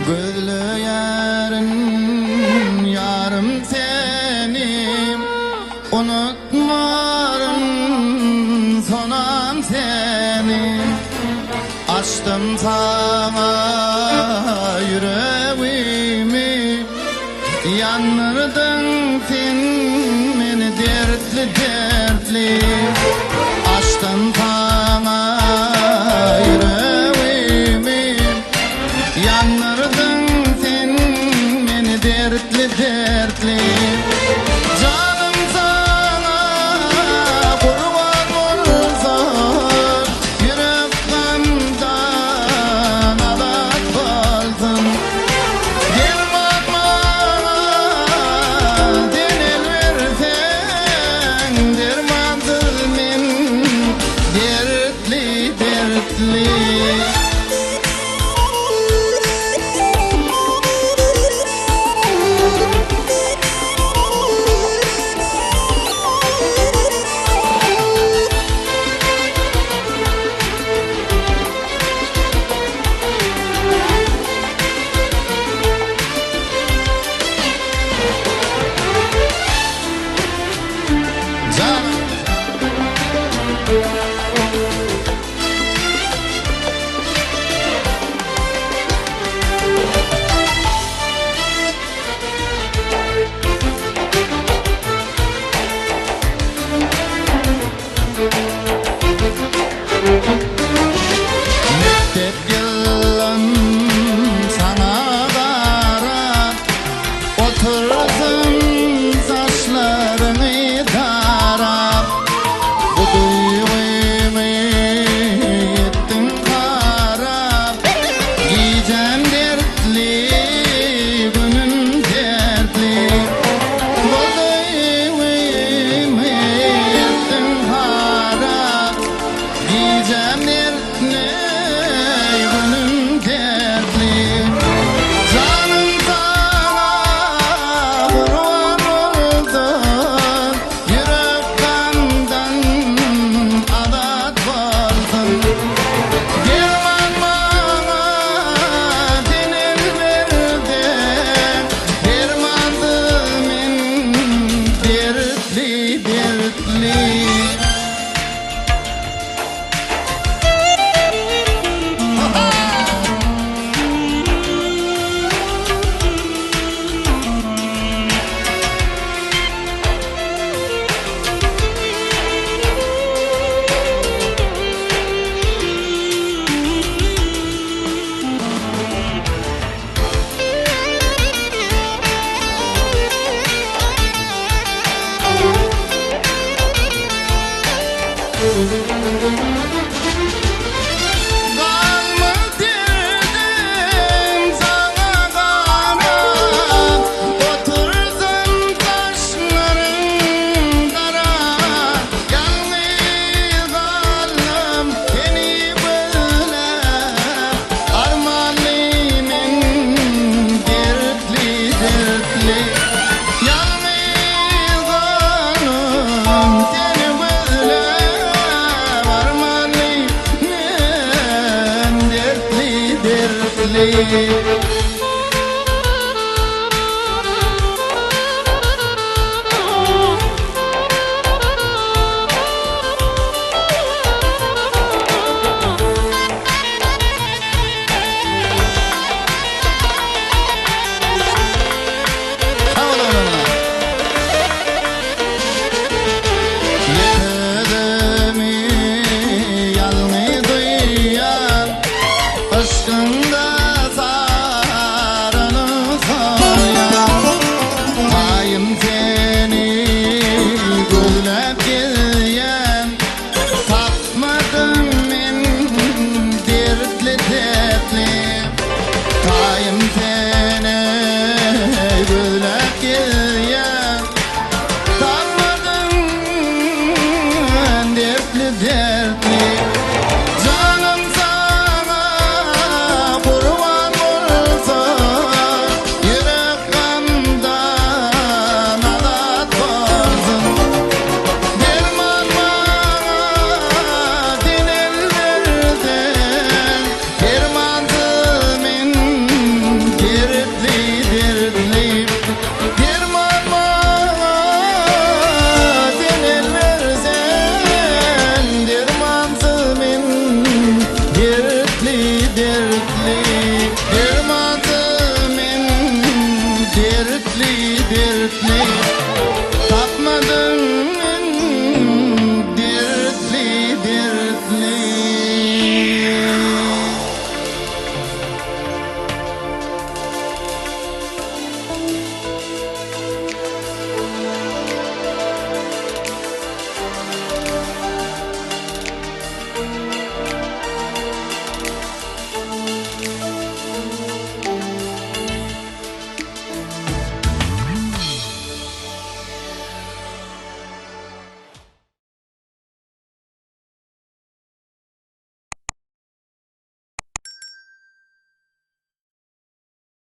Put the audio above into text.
Gözlü yarım, yarım seni unutmarım, sonam seni. Açtım sana yüreğimi, yanırdın sen beni dertli dertli. Açtım sana yüreğimi, yanırdın sen beni dertli dertli. Canım sana kurban olsun, yürek kandan adak kalsın. Gel bakmana denil versen, dermansız men dertli dertli. Mektep yılım sana qarab, oturdum saçlarını darab. Bu duygumu ettin qarab, gecem dertli, günüm dertli. Bu duygumu ettin qarab, gecem dertli, günüm dertli. Canım sana kurban olsun, yürek kandan adak kalsın. Gel bakmana denil versen, dermansız men dertli dertli. Kalmış derdim sana kanat, otursun taşların kara. Yalnız kaldım seni böyle, armalıyım dertli dertli. Yalnız kaldım seni böyle, armalıyım dertli dertli.